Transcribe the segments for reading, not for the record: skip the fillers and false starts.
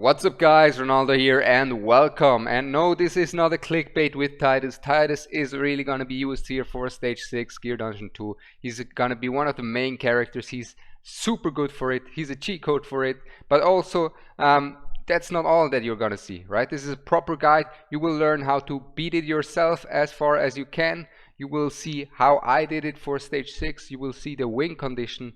What's up guys, Ronaldo here and welcome. And no, this is not a clickbait with Titus. Titus is really gonna be used here for stage 6 Gear Dungeon 2. He's gonna be one of the main characters. He's super good for it. He's a cheat code for it. But also, that's not all that you're gonna see, right? This is a proper guide. You will learn how to beat it yourself as far as you can. You will see how I did it for stage 6. You will see the win condition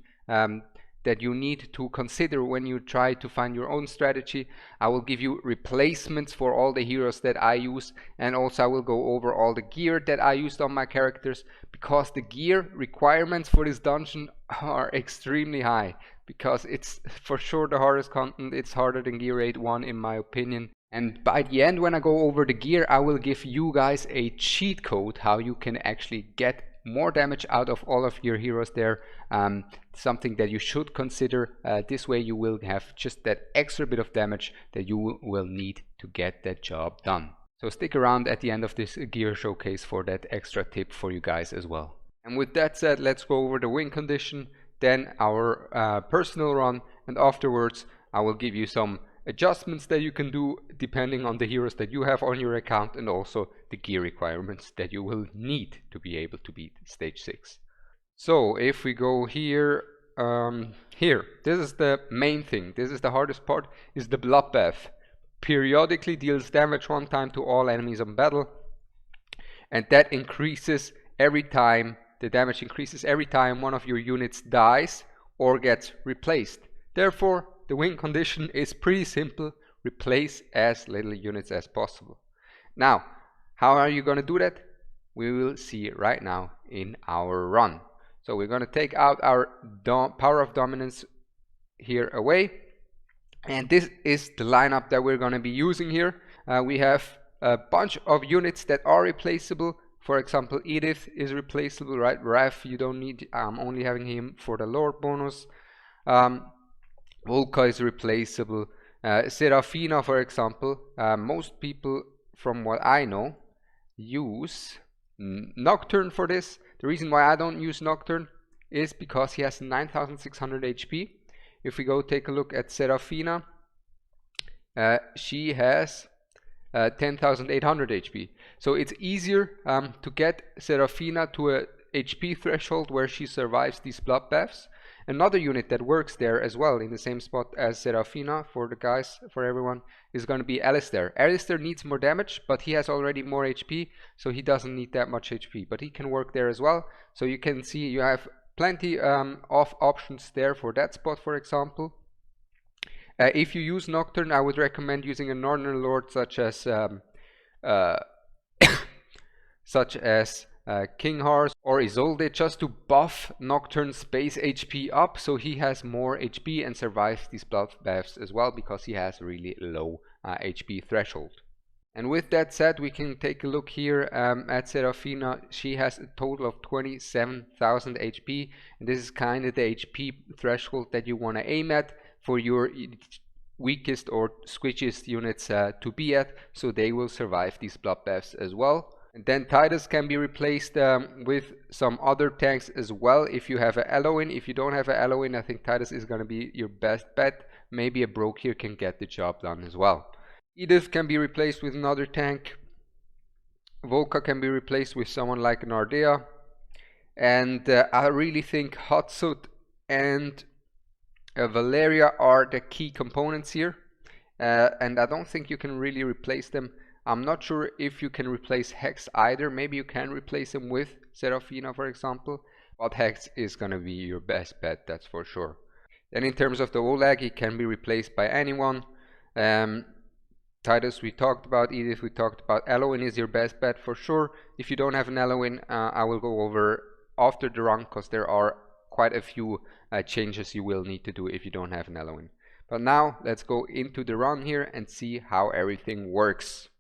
that you need to consider when you try to find your own strategy. I will give you replacements for all the heroes that I use, and also I will go over all the gear that I used on my characters, because the gear requirements for this dungeon are extremely high, because it's for sure the hardest content. It's harder than Gear 8.1 in my opinion. And by the end, when I go over the gear, I will give you guys a cheat code how you can actually get more damage out of all of your heroes there. Something that you should consider. This way you will have just that extra bit of damage that you will need to get that job done. So stick around at the end of this gear showcase for that extra tip for you guys as well. And with that said, let's go over the win condition, then our personal run, and afterwards I will give you some adjustments that you can do depending on the heroes that you have on your account, and also the gear requirements that you will need to be able to beat stage 6. So if we go here, this is the main thing. This is the hardest part, is the bloodbath. Periodically deals damage one time to all enemies on battle, and that increases every time. The damage increases every time one of your units dies or gets replaced. Therefore, the win condition is pretty simple: replace as little units as possible. Now, how are you going to do that? We will see right now in our run. So we're going to take out our power of dominance here away, and this is the lineup that we're going to be using here. We have a bunch of units that are replaceable. For example, Edith is replaceable, right? Raf, you don't need, I'm only having him for the Lord bonus. Volka is replaceable. Serafina, for example, most people, from what I know, use Nocturne for this. The reason why I don't use Nocturne is because he has 9600 HP. If we go take a look at Serafina, she has 10,800 HP. So it's easier to get Serafina to a HP threshold where she survives these bloodbaths. Another unit that works there as well in the same spot as Serafina, for the guys, for everyone, is going to be Alistair. Alistair needs more damage, but he has already more HP, so he doesn't need that much HP, but he can work there as well. So you can see you have plenty of options there for that spot, for example. If you use Nocturne, I would recommend using a Northern Lord such as King Hars or Isolde, just to buff Nocturne's base HP up so he has more HP and survives these bloodbaths as well, because he has a really low HP threshold. And with that said, we can take a look here at Serafina. She has a total of 27,000 HP, and this is kind of the HP threshold that you want to aim at for your weakest or squishiest units to be at, so they will survive these bloodbaths as well. And then Titus can be replaced with some other tanks as well if you have an Eloin. If you don't have an Eloin, I think Titus is going to be your best bet. Maybe a Broke here can get the job done as well. Edith can be replaced with another tank. Volka can be replaced with someone like an Ardea. And I really think Hatsut and Valeria are the key components here. And I don't think you can really replace them. I'm not sure if you can replace Hex either. Maybe you can replace him with Serafina, for example, but Hex is going to be your best bet, that's for sure. Then in terms of the Olag, he can be replaced by anyone. Titus we talked about, Edith we talked about. Eloin is your best bet for sure. If you don't have an Eloin, I will go over after the run, because there are quite a few changes you will need to do if you don't have an Eloin. But now let's go into the run here and see how everything works.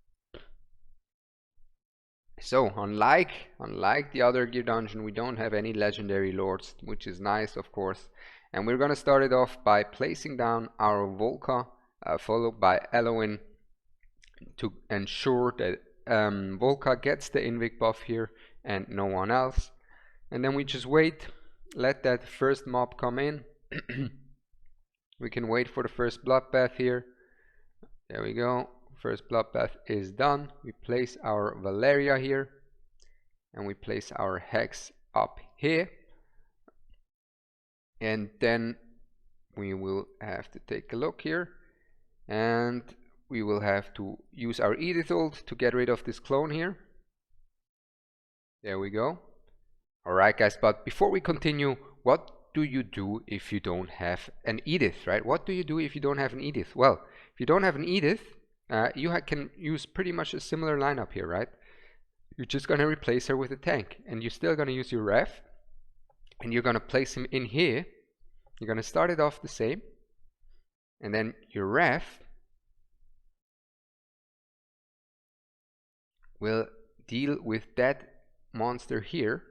So unlike the other gear dungeon, we don't have any legendary lords, which is nice, of course. And we're gonna start it off by placing down our Volka, followed by Eloin, to ensure that Volka gets the Invic buff here and no one else. And then we just wait, let that first mob come in. We can wait for the first bloodbath here. There we go. First bloodbath is done. We place our Valeria here, and we place our Hex up here, and then we will have to take a look here, and we will have to use our Edith ult to get rid of this clone here. There we go. Alright guys, but before we continue, what do you do if you don't have an Edith, right? What do you do if you don't have an Edith? Well, if you don't have an Edith, you can use pretty much a similar lineup here, right? You're just going to replace her with a tank, and you're still going to use your ref, and you're going to place him in here. You're going to start it off the same, and then your ref will deal with that monster here,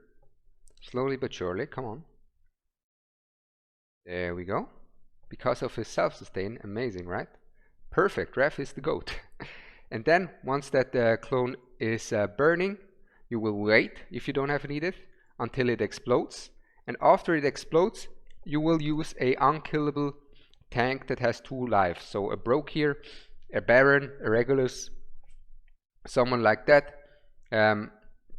slowly but surely. Come on. There we go. Because of his self-sustain, amazing, right? Perfect, ref is the GOAT. And then once that clone is burning, you will wait, if you don't have an Edith, until it explodes. And after it explodes, you will use a unkillable tank that has 2 lives. So a Broke here, a Baron, a Regulus, someone like that.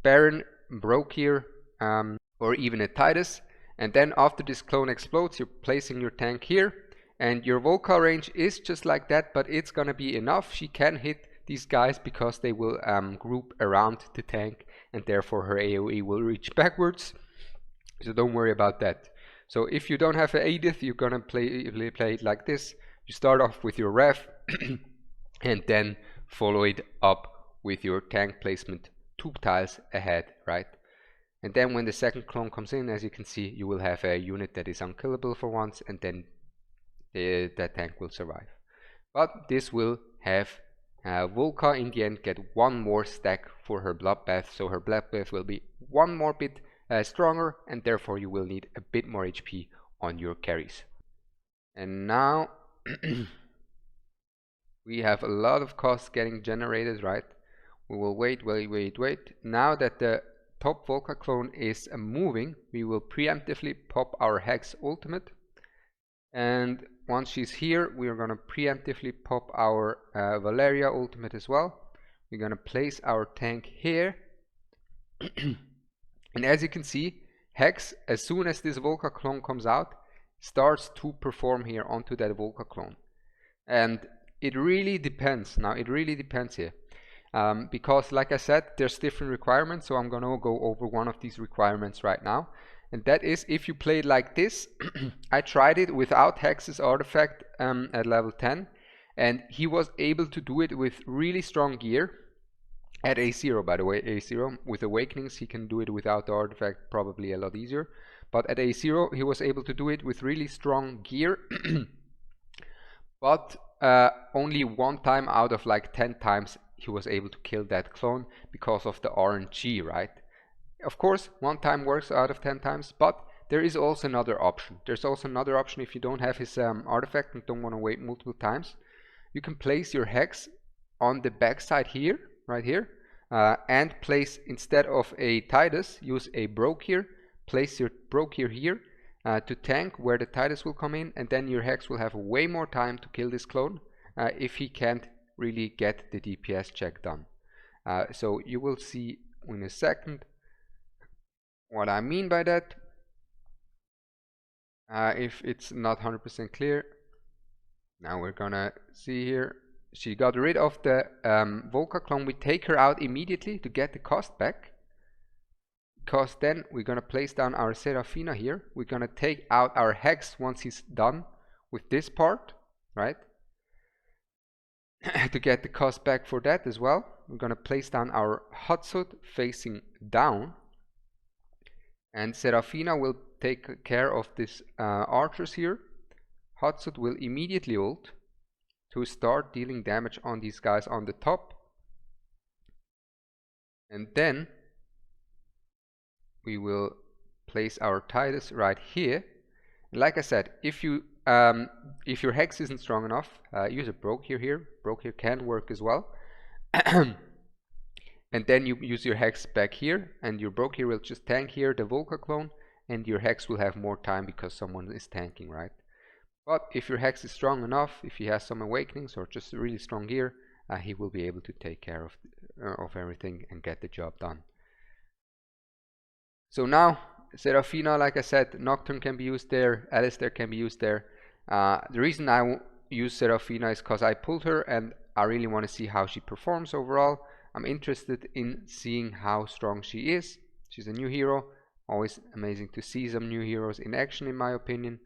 Baron, Broke here, or even a Titus. And then after this clone explodes, you're placing your tank here, and your Volca range is just like that, but it's gonna be enough. She can hit these guys because they will group around the tank, and therefore her AoE will reach backwards, so don't worry about that. So if you don't have an Edith, you're gonna play it like this. You start off with your ref and then follow it up with your tank placement 2 tiles ahead, right? And then when the second clone comes in, as you can see, you will have a unit that is unkillable for once, and then that tank will survive. But this will have Volca in the end get 1 more stack for her bloodbath, so her bloodbath will be 1 more bit stronger, and therefore you will need a bit more HP on your carries. And now we have a lot of costs getting generated, right? We will wait. Now that the top Volca clone is moving, we will preemptively pop our Hex ultimate, and once she's here, we are going to preemptively pop our Valeria ultimate as well. We're going to place our tank here. And as you can see, Hex, as soon as this Volca clone comes out, starts to perform here onto that Volca clone. And it really depends. Now it really depends here. Because like I said, there's different requirements, so I'm gonna go over one of these requirements right now, and that is if you play it like this. I tried it without Hex's artifact at level 10, and he was able to do it with really strong gear at A0, by the way. A0 with Awakenings he can do it without the artifact, probably a lot easier, but at A0 he was able to do it with really strong gear. But only 1 time out of like 10 times he was able to kill that clone because of the RNG, right? Of course, 1 time works out of 10 times, but there is also another option. There's also another option if you don't have his artifact and don't want to wait multiple times. You can place your Hex on the backside here, right here, and place, instead of a Titus, use a Broke here. Place your Broke here to tank where the Titus will come in, and then your Hex will have way more time to kill this clone if he can't really get the DPS check done. So you will see in a second what I mean by that. If it's not 100% clear, now we're gonna see here. She got rid of the Volca clone. We take her out immediately to get the cost back, because then we're gonna place down our Serafina here. We're gonna take out our Hex once he's done with this part, right? To get the cost back for that as well. We're gonna place down our Hutsud facing down, and Serafina will take care of this archers here. Hutsud will immediately ult to start dealing damage on these guys on the top, and then we will place our Titus right here. And like I said, if your Hex isn't strong enough, use a Broke here. Broke here can work as well. And then you use your Hex back here, and your Broke here will just tank here the Volca clone, and your Hex will have more time because someone is tanking, right? But if your Hex is strong enough, if he has some awakenings or just a really strong gear, he will be able to take care of everything and get the job done. So now, Seraphina, like I said, Nocturne can be used there, Alistair can be used there. The reason I use Seraphina is because I pulled her and I really want to see how she performs overall. I'm interested in seeing how strong she is. She's a new hero. Always amazing to see some new heroes in action, in my opinion.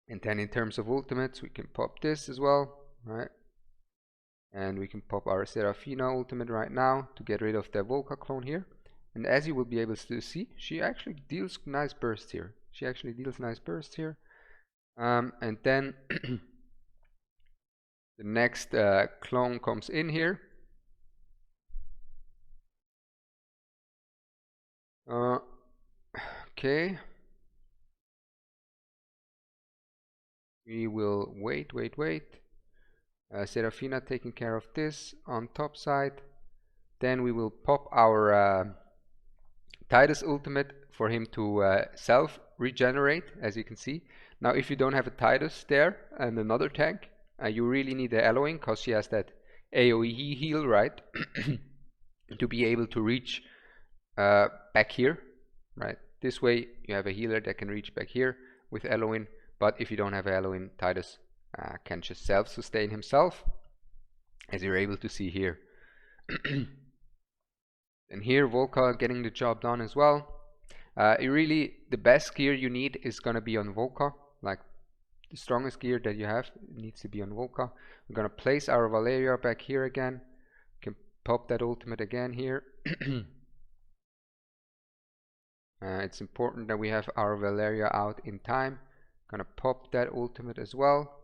And then in terms of ultimates, we can pop this as well, right? And we can pop our Seraphina ultimate right now to get rid of the Volca clone here. And as you will be able to see, she actually deals nice bursts here. And then the next clone comes in here. Okay. We will wait. Seraphina taking care of this on top side. Then we will pop our TITUS ultimate for him to self-regenerate, as you can see. Now, if you don't have a TITUS there and another tank, you really need the Eloing, because she has that AoE heal, right? To be able to reach back here, right? This way, you have a healer that can reach back here with Eloing. But if you don't have Eloing, TITUS can just self-sustain himself, as you're able to see here. And here, Volca getting the job done as well. The best gear you need is going to be on Volca. Like, the strongest gear that you have needs to be on Volca. We're going to place our Valeria back here again. We can pop that ultimate again here. It's important that we have our Valeria out in time. Gonna pop that ultimate as well.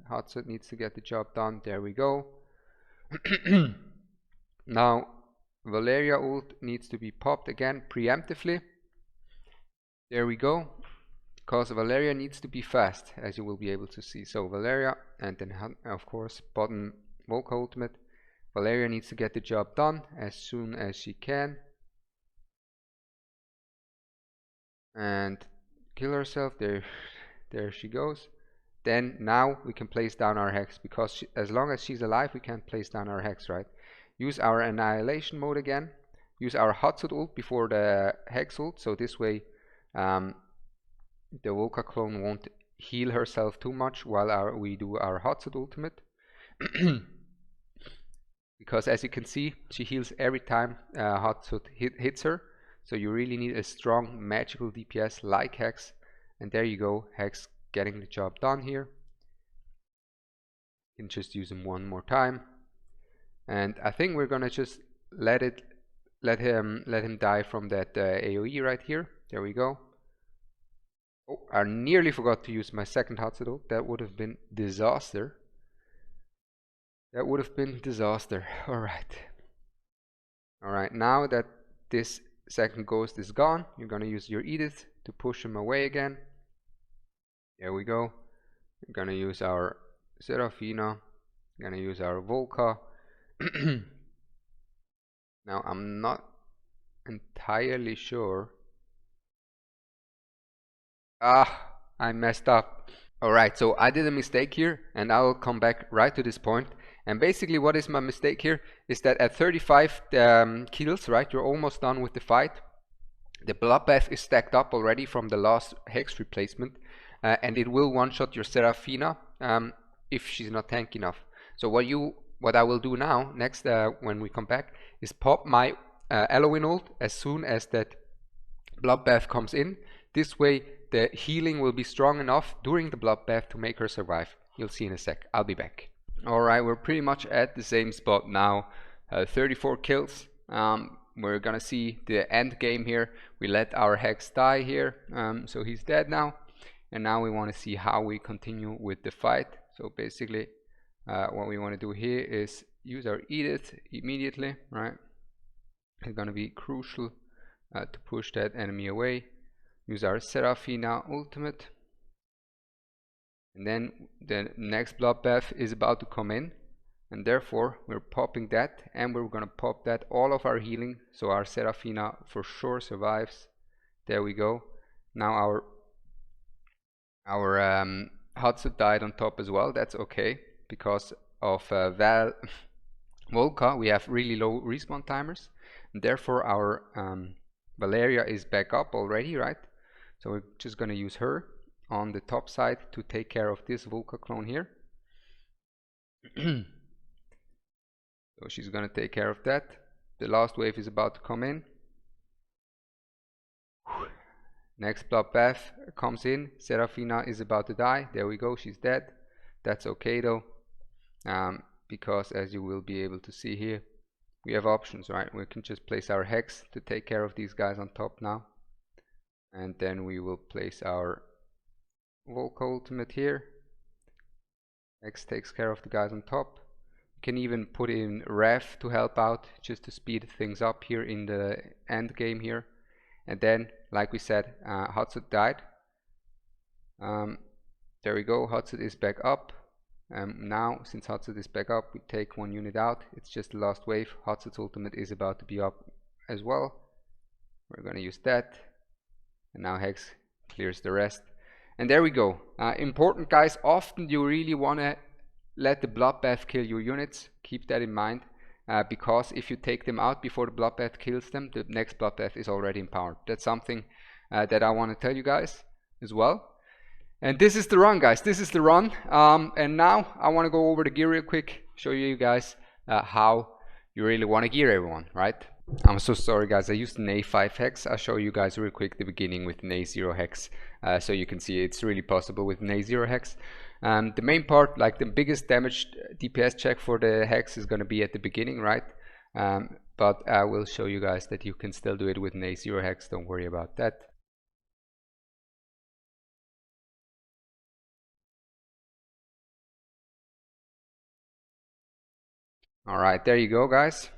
Hatsut needs to get the job done. There we go. Now, Valeria ult needs to be popped again preemptively. There we go. Because Valeria needs to be fast, as you will be able to see. So Valeria, and then of course bottom Volca ultimate. Valeria needs to get the job done as soon as she can. And kill herself. There she goes. Then now we can place down our Hex, because as long as she's alive, we can't place down our Hex, right? Use our Annihilation mode again. Use our Hatsut ult before the Hex ult, so this way the Volca clone won't heal herself too much while we do our Hatsut ultimate. Because as you can see, she heals every time Hatsut hits her. So you really need a strong magical DPS like Hex. And there you go, Hex getting the job done here. You can just use him one more time. And I think we're gonna just let him die from that AoE right here. There we go. Oh, I nearly forgot to use my second Hatsut ult. That would have been disaster. Alright, now that this second ghost is gone, you're gonna use your Edith to push him away again. There we go. We're gonna use our Seraphina. We're gonna use our Volca. Now I'm not entirely sure. I messed up. Alright, so I did a mistake here, and I will come back right to this point. And basically what is my mistake here is that at 35 kills, right, you're almost done with the fight. The bloodbath is stacked up already from the last Hex replacement, and it will one-shot your Seraphina if she's not tanky enough. So what I will do now, next when we come back, is pop my Eloing ult as soon as that bloodbath comes in. This way the healing will be strong enough during the bloodbath to make her survive. You'll see in a sec. I'll be back. Alright, we're pretty much at the same spot now. 34 kills. We're gonna see the end game here. We let our Hex die here, so he's dead now. And now we want to see how we continue with the fight. So basically what we want to do here is use our Edith immediately, right? It's gonna be crucial to push that enemy away. Use our Seraphina ultimate. And then the next bloodbath is about to come in, and therefore we're popping that, and we're gonna pop that all of our healing, so our Seraphina for sure survives. There we go. Now our Hatsut died on top as well. That's okay, because of Volca we have really low respawn timers, and therefore our Valeria is back up already, right? So we're just going to use her on the top side to take care of this Volca clone here. So she's going to take care of that. The last wave is about to come in. Next bloodbath comes in. Serafina is about to die. There we go, she's dead. That's okay though, because as you will be able to see here, we have options, right? We can just place our Hex to take care of these guys on top now, and then we will place our Volca ultimate here. Hex takes care of the guys on top. We can even put in Rev to help out, just to speed things up here in the end game here. And then, like we said, Hatsut died. There we go, Hatsut is back up. Now, since Hatsut is back up, we take one unit out. It's just the last wave. Hatsut's ultimate is about to be up as well. We're going to use that. And now Hex clears the rest. And there we go. Important, guys, often you really want to let the bloodbath kill your units. Keep that in mind. Because if you take them out before the bloodbath kills them, the next bloodbath is already empowered. That's something that I want to tell you guys as well. And this is the run, guys. This is the run. And now I want to go over the gear real quick, show you guys how you really want to gear everyone, right? I'm so sorry, guys. I used an A5 hex. I'll show you guys real quick the beginning with an A0 hex, so you can see it's really possible with an A0 hex. The main part, like the biggest damage DPS check for the hex, is going to be at the beginning, right? But I will show you guys that you can still do it with an A0 hex. Don't worry about that. Alright, there you go, guys.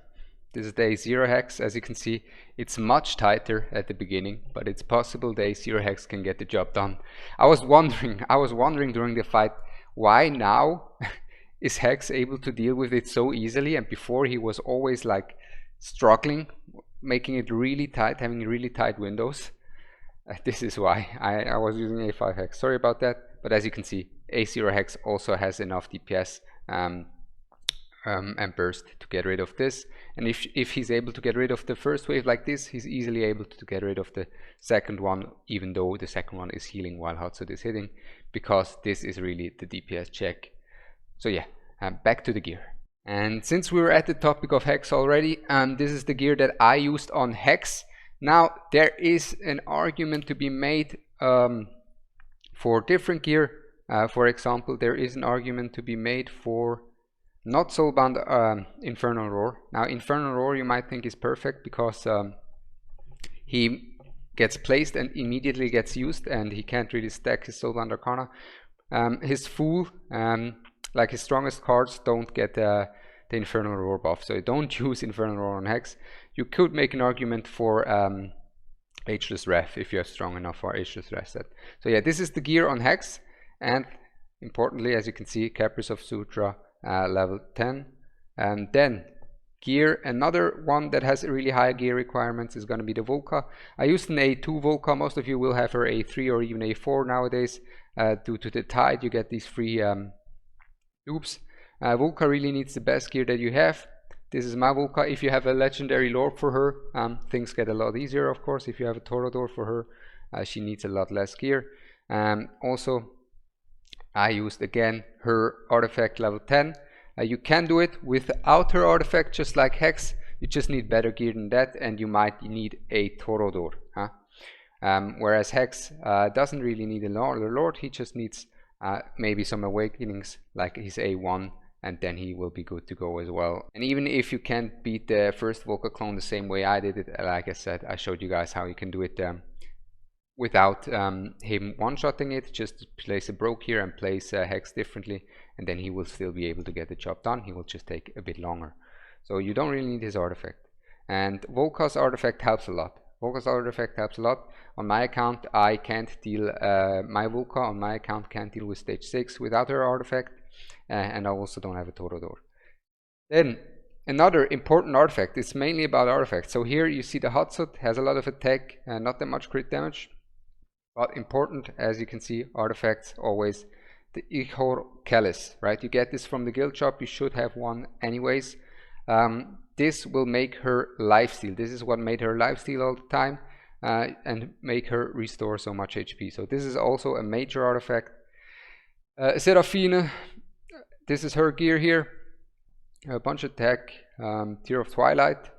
This is the A0 hex. As you can see, it's much tighter at the beginning, but it's possible the A0 hex can get the job done. I was wondering during the fight, why now is Hex able to deal with it so easily, and before he was always like struggling, making it really tight, having really tight windows. This is why I was using A5 hex. Sorry about that, but as you can see, A0 hex also has enough DPS and burst to get rid of this. And if he's able to get rid of the first wave like this, he's easily able to get rid of the second one, even though the second one is healing while Hatsut is hitting, because this is really the DPS check. So yeah, back to the gear. And since we were at the topic of Hex already, this is the gear that I used on Hex. Now there is an argument to be made for different gear. For example, there is an argument to be made for not soulbound Infernal Roar. Now Infernal Roar you might think is perfect because he gets placed and immediately gets used, and he can't really stack his soulbound Arcana. His Fool, like his strongest cards, don't get the Infernal Roar buff, so don't use Infernal Roar on Hex. You could make an argument for Ageless Wrath if you have strong enough for Ageless Wrath set. So yeah, this is the gear on Hex, and importantly, as you can see, Caprice of Sutra level 10. And then gear, another one that has really high gear requirements is going to be the Volca. I used an A2 Volca. Most of you will have her A3 or even A4 nowadays. Due to the tide, you get these free dupes. Volca really needs the best gear that you have. This is my Volca. If you have a legendary lord for her, things get a lot easier, of course. If you have a Torador for her, she needs a lot less gear. Also, I used again her artifact level 10. You can do it without her artifact, just like Hex. You just need better gear than that, and you might need a Torador. Whereas Hex doesn't really need a lord. He just needs maybe some awakenings like his A1, and then he will be good to go as well. And even if you can't beat the first Volca clone the same way I did it, like I said, I showed you guys how you can do it without him one-shotting it. Just place a Broke here and place Hex differently, and then he will still be able to get the job done. He will just take a bit longer. So you don't really need his artifact. And Volca's artifact helps a lot. Volca's artifact helps a lot. On my account, I can't deal, my Volca on my account can't deal with stage 6 without her artifact, and I also don't have a Torador. Then another important artifact, it's mainly about artifacts. So here you see the Hatsut has a lot of attack and not that much crit damage, but important, as you can see, artifacts always the Ichor Kellis, right? You get this from the guild shop. You should have one anyways. This will make her lifesteal. This is what made her lifesteal all the time, and make her restore so much HP. So this is also a major artifact. Seraphine, this is her gear here. A bunch of tech, Tear of Twilight,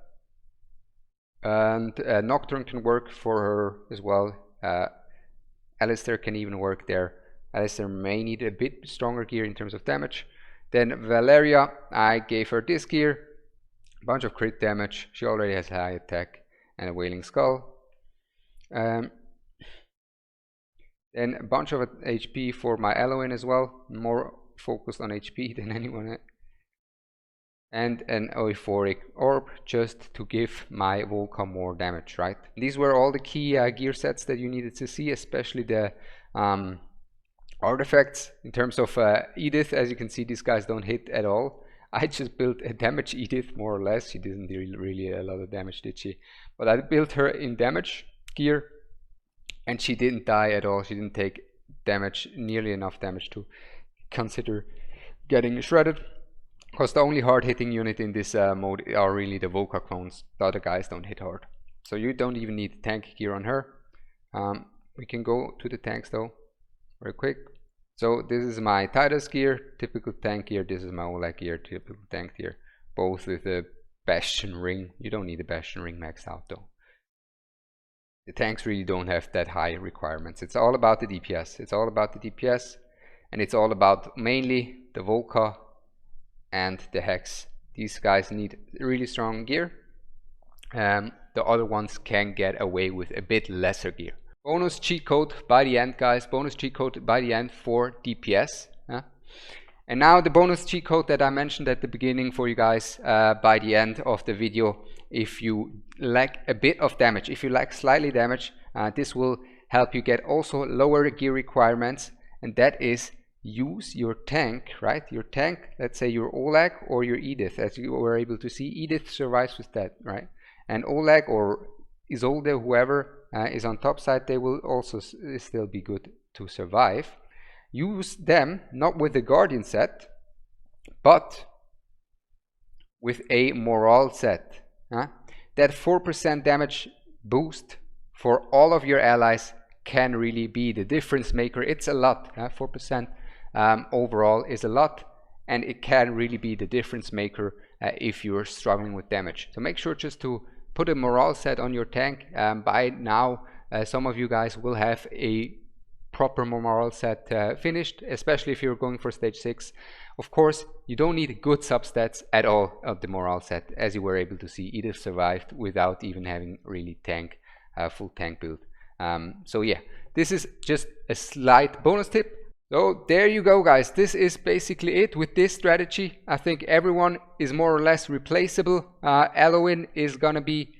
and Nocturne can work for her as well. Alistair can even work there. Alistair may need a bit stronger gear in terms of damage. Then Valeria, I gave her this gear, a bunch of crit damage. She already has high attack and a Wailing Skull. Then a bunch of HP for my Eloin as well, more focused on HP than anyone. And an Euphoric Orb just to give my Volca more damage, right? These were all the key gear sets that you needed to see, especially the artifacts. In terms of Edith, as you can see, these guys don't hit at all. I just built a damage Edith, more or less. She didn't do really a lot of damage, did she? But I built her in damage gear, and she didn't die at all. She didn't take damage, nearly enough damage to consider getting shredded. Because the only hard-hitting unit in this mode are really the Volca clones. The other guys don't hit hard. So you don't even need tank gear on her. We can go to the tanks though, very quick. So this is my Titus gear, typical tank gear. This is my Oleg gear, typical tank gear. Both with a Bastion ring. You don't need a Bastion ring maxed out though. The tanks really don't have that high requirements. It's all about the DPS. It's all about the DPS. And it's all about mainly the Volca and the Hex. These guys need really strong gear. The other ones can get away with a bit lesser gear. Bonus cheat code by the end, guys. Bonus cheat code by the end for DPS. And now the bonus cheat code that I mentioned at the beginning for you guys by the end of the video. If you lack a bit of damage, if you lack slightly damage, this will help you get also lower gear requirements, and that is use your tank, right? Your tank, let's say your Oleg or your Edith. As you were able to see, Edith survives with that, right? And Oleg or Isolde, whoever is on top side, they will also still be good to survive. Use them not with the Guardian set, but with a Morale set. That 4% damage boost for all of your allies can really be the difference maker. It's a lot. 4% overall is a lot, and it can really be the difference maker if you're struggling with damage. So make sure just to put a morale set on your tank. By now some of you guys will have a proper morale set finished, especially if you're going for stage 6. Of course, you don't need good substats at all of the morale set. As you were able to see, Edith survived without even having really full tank build. So yeah, this is just a slight bonus tip. So there you go, guys. This is basically it with this strategy. I think everyone is more or less replaceable. Eloin is gonna be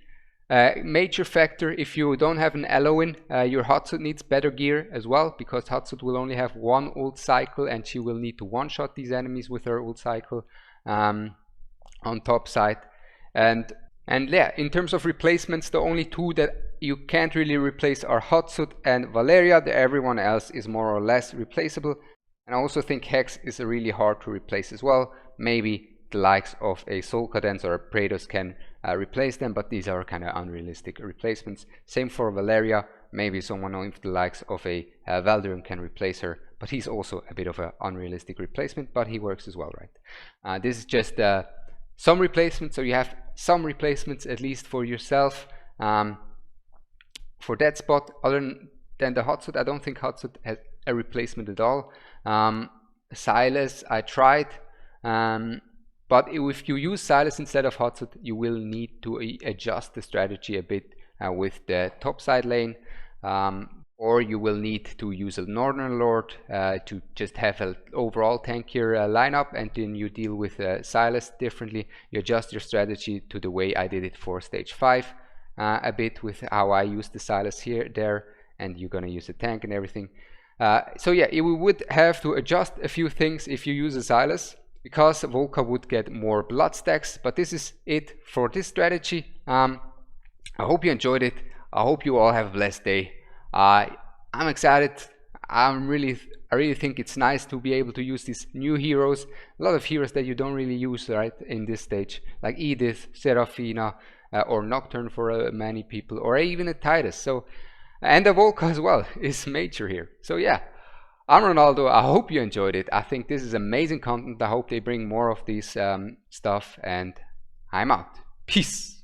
a major factor. If you don't have an Eloin, your Hatsut needs better gear as well, because Hatsut will only have one ult cycle and she will need to one-shot these enemies with her ult cycle on top side. And yeah, in terms of replacements, the only two that you can't really replace are Hatsut and Valeria. Everyone else is more or less replaceable. And I also think Hex is really hard to replace as well. Maybe the likes of a Soul Cadence or a Praetos can replace them, but these are kind of unrealistic replacements. Same for Valeria. Maybe someone of the likes of a Valderin can replace her, but he's also a bit of an unrealistic replacement, but he works as well, right? This is just some replacements, so you have some replacements at least for yourself for that spot. Other than the Hatsut, I don't think Hatsut has a replacement at all. Silas, I tried, but if you use Silas instead of Hatsut, you will need to adjust the strategy a bit with the top side lane, or you will need to use a Northern Lord to just have an overall tankier lineup, and then you deal with Silas differently. You adjust your strategy to the way I did it for stage 5 a bit, with how I use the Silas there, and you're gonna use the tank and everything. So yeah, we would have to adjust a few things if you use a Silas, because Volca would get more blood stacks. But this is it for this strategy. I hope you enjoyed it. I hope you all have a blessed day. I'm excited. I really think it's nice to be able to use these new heroes, a lot of heroes that you don't really use right in this stage, like Edith, Seraphina, or Nocturne for many people, or even a Titus. So, and the Volca as well is major here. So yeah, I'm Ronaldo. I hope you enjoyed it. I think this is amazing content. I hope they bring more of these stuff, and I'm out. Peace.